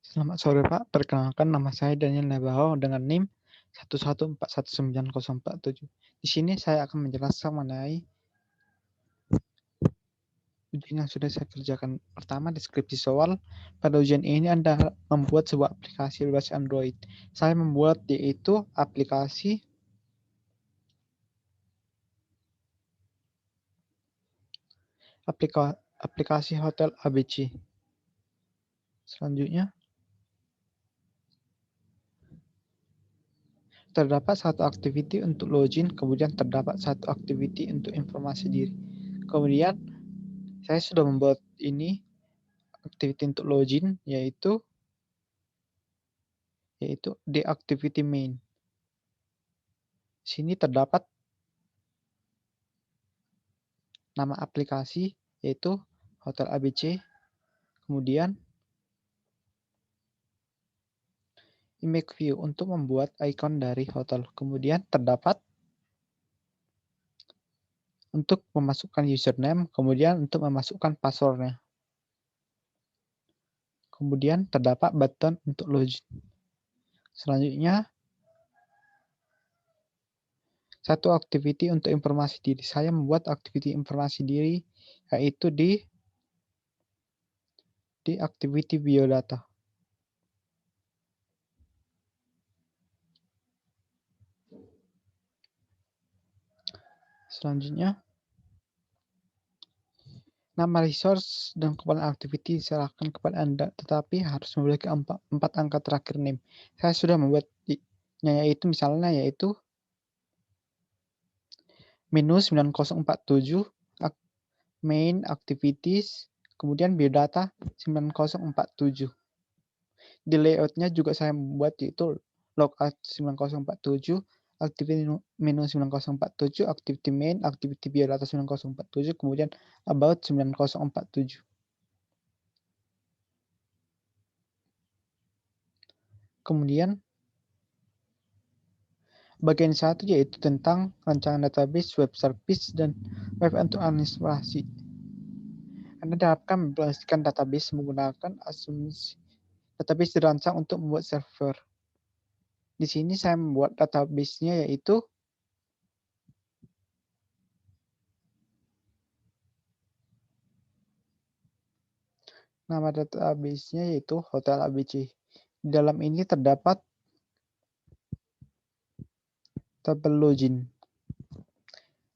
Selamat sore Pak, perkenalkan nama saya Daniel Nabaho dengan NIM 1141947. Di sini saya akan menjelaskan mengenai ujian yang sudah saya kerjakan. Pertama, deskripsi soal. Pada ujian ini Anda membuat sebuah aplikasi berbasis Android. Saya membuat yaitu aplikasi hotel ABC. Selanjutnya, terdapat satu activity untuk login, kemudian terdapat satu activity untuk informasi diri. Kemudian, saya sudah membuat ini activity untuk login yaitu di activity main. Sini terdapat nama aplikasi yaitu Hotel ABC, kemudian image view untuk membuat icon dari hotel. Kemudian terdapat untuk memasukkan username, kemudian untuk memasukkan passwordnya. Kemudian terdapat button untuk login. Selanjutnya, satu activity untuk informasi diri. Saya membuat activity informasi diri yaitu di activity biodata. Selanjutnya, nama resource dan kepada activity diserahkan kepada Anda, tetapi harus memiliki 4 angka terakhir name. Saya sudah membuatnya yaitu misalnya yaitu menu 9047 main activities, kemudian biodata 9047. Di layoutnya juga saya membuat yaitu logout 9047, activity menu 9047, activity main, activity biodata 9047, kemudian about 9047. Kemudian bagian satu yaitu tentang rancangan database, web service, dan web untuk administrasi. Anda dapat memperolehkan database menggunakan asumsi database dirancang untuk membuat server. Di sini saya membuat database-nya yaitu nama database-nya yaitu Hotel ABC. Di dalam ini terdapat tabel login.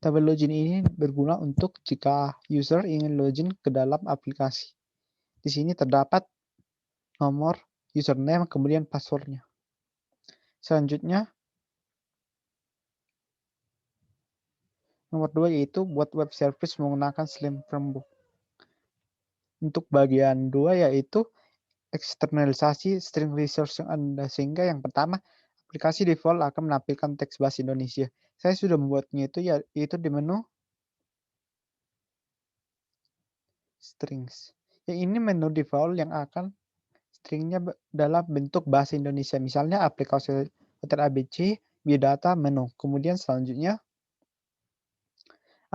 Tabel login ini berguna untuk jika user ingin login ke dalam aplikasi. Di sini terdapat nomor username kemudian passwordnya. Selanjutnya, nomor 2 yaitu buat web service menggunakan Slim Framework. Untuk bagian 2 yaitu eksternalisasi string resource yang Anda, sehingga yang pertama aplikasi default akan menampilkan teks bahasa Indonesia. Saya sudah membuatnya yaitu di menu strings. Yang ini menu default yang akan stringnya dalam bentuk bahasa Indonesia. Misalnya aplikasi Hotel ABC, biodata, menu. Kemudian selanjutnya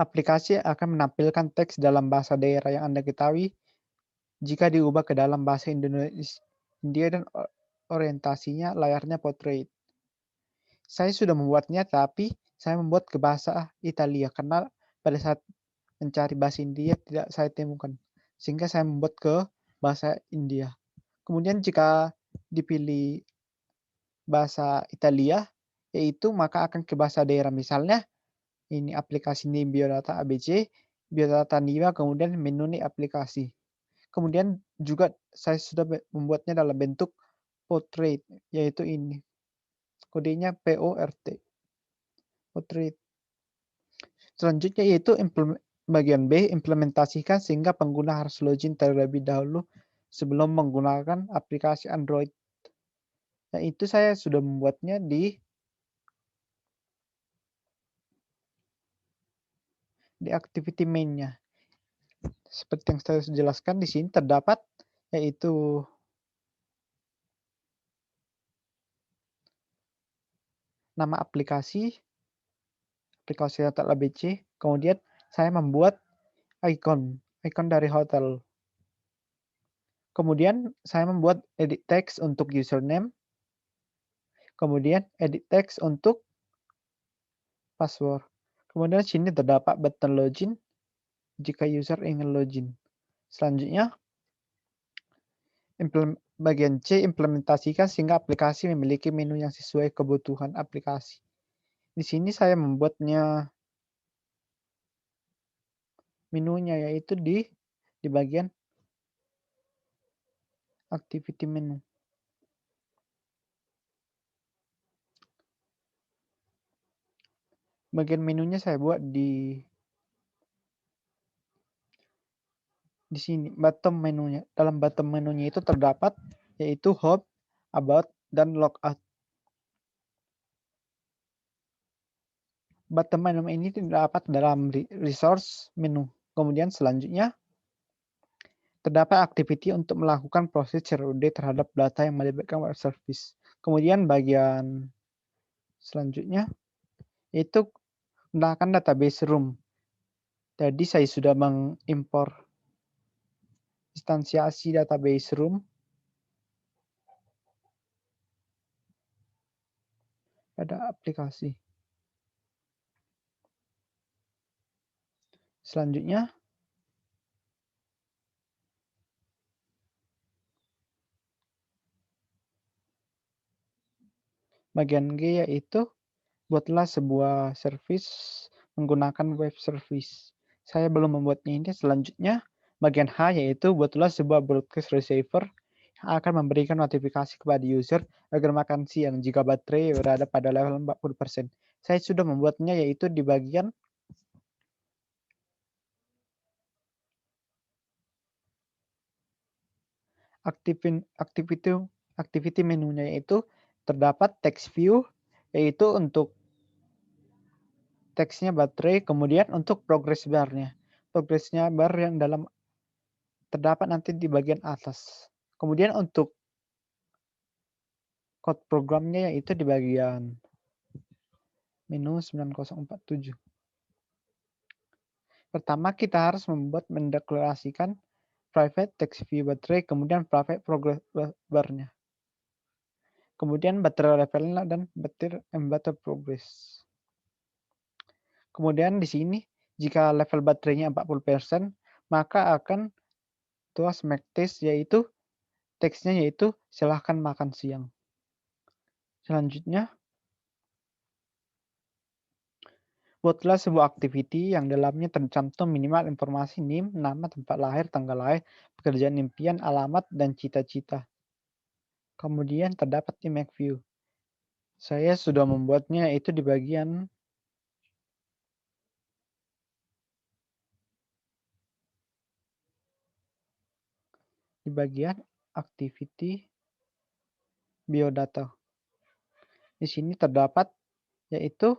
aplikasi akan menampilkan teks dalam bahasa daerah yang Anda ketahui jika diubah ke dalam bahasa India dan orientasinya layarnya portrait. Saya sudah membuatnya, tapi saya membuat ke bahasa Italia karena pada saat mencari bahasa India tidak saya temukan. Sehingga saya membuat ke bahasa India. Kemudian jika dipilih bahasa Italia, yaitu maka akan ke bahasa daerah. Misalnya ini aplikasi ini biodata ABC, biodata NIWA, kemudian menu nih aplikasi. Kemudian juga saya sudah membuatnya dalam bentuk portrait, yaitu ini. Kodenya PORT. Portrait. Selanjutnya yaitu bagian B, implementasikan sehingga pengguna harus login terlebih dahulu sebelum menggunakan aplikasi Android. Nah, itu saya sudah membuatnya di activity main-nya. Seperti yang saya jelaskan di sini terdapat yaitu nama aplikasi Hotel ABC, kemudian saya membuat icon dari hotel. Kemudian saya membuat edit text untuk username, kemudian edit text untuk password. Kemudian sini terdapat button login jika user ingin login. Selanjutnya, bagian C, implementasikan sehingga aplikasi memiliki menu yang sesuai kebutuhan aplikasi. Di sini saya membuatnya menunya yaitu di bagian activity menu. Bagian menunya saya buat di sini, bottom menunya. Dalam bottom menunya itu terdapat yaitu home, about, dan logout. Bottom menu ini terdapat dalam resource menu. Kemudian selanjutnya terdapat activity untuk melakukan proses CRUD terhadap data yang melibatkan web service. Kemudian bagian selanjutnya itu menggunakan database room. Jadi saya sudah mengimpor instansiasi database room pada aplikasi. Selanjutnya, bagian G yaitu buatlah sebuah service menggunakan web service. Saya belum membuatnya ini. Selanjutnya, bagian H yaitu buatlah sebuah broadcast receiver yang akan memberikan notifikasi kepada user agar makan siang jika baterai berada pada level 40%. Saya sudah membuatnya yaitu di bagian activity menunya yaitu terdapat text view yaitu untuk teksnya baterai, kemudian untuk progress bar-nya. Progress-nya bar yang terdapat nanti di bagian atas. Kemudian untuk code programnya yaitu di bagian menu 9047. Pertama kita harus mendeklarasikan private text view baterai, kemudian private progress bar-nya. Kemudian baterai levelnya dan baterai progress. Kemudian di sini jika level baterainya 40%, maka akan tuas make test yaitu teksnya yaitu silahkan makan siang. Selanjutnya, buatlah sebuah activity yang dalamnya tercantum minimal informasi NIM, nama, tempat lahir, tanggal lahir, pekerjaan impian, alamat, dan cita-cita. Kemudian terdapat image view. Saya sudah membuatnya itu di bagian activity biodata. Di sini terdapat yaitu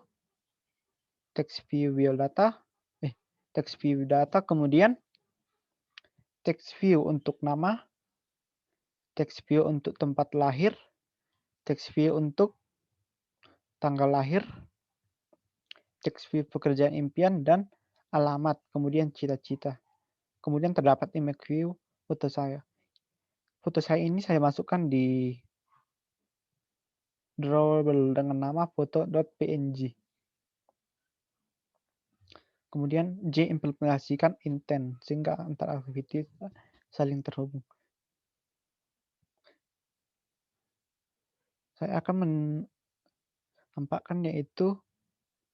text view biodata, text view data, kemudian text view untuk nama, text view untuk tempat lahir, text view untuk tanggal lahir, text view pekerjaan impian, dan alamat, kemudian cita-cita. Kemudian terdapat image view foto saya. Foto saya ini saya masukkan di drawable dengan nama foto.png. Kemudian J, implementasikan intent sehingga antar activity saling terhubung. Saya akan menampakkan yaitu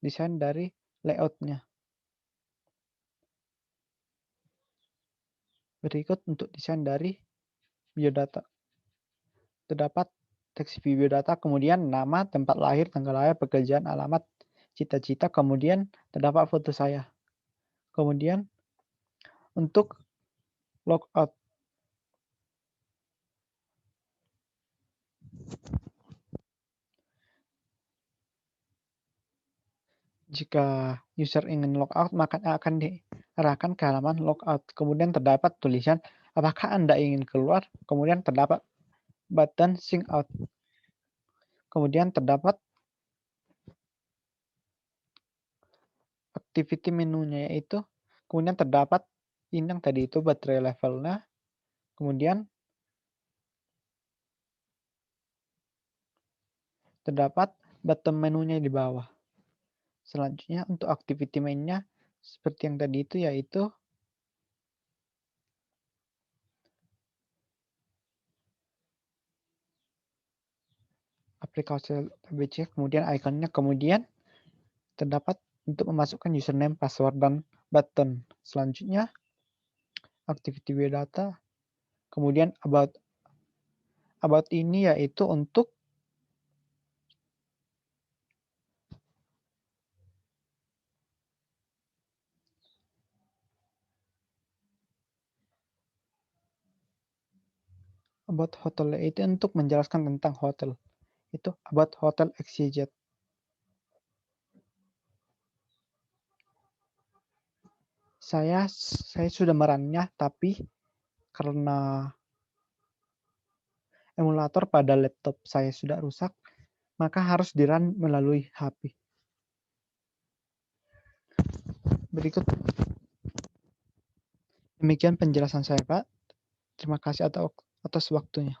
desain dari layoutnya. Berikut untuk desain dari biodata. Terdapat teks biodata, kemudian nama, tempat lahir, tanggal lahir, pekerjaan, alamat, cita-cita, kemudian terdapat foto saya. Kemudian untuk logout. Jika user ingin logout, maka akan diarahkan ke halaman logout. Kemudian terdapat tulisan apakah Anda ingin keluar, kemudian terdapat button sign out. Kemudian terdapat activity menunya yaitu kemudian terdapat ini yang tadi itu baterai levelnya. Kemudian Terdapat button menunya di bawah. Selanjutnya untuk activity main-nya seperti yang tadi itu, yaitu aplikasi TBC, kemudian ikonnya, kemudian terdapat untuk memasukkan username, password, dan button. Selanjutnya activity biodata, kemudian about ini yaitu untuk about hotel, itu untuk menjelaskan tentang hotel. Itu about hotel XYZ. Saya sudah merunnya, tapi karena emulator pada laptop saya sudah rusak, maka harus di-run melalui HP. Berikut demikian penjelasan saya, Pak. Terima kasih atas waktunya.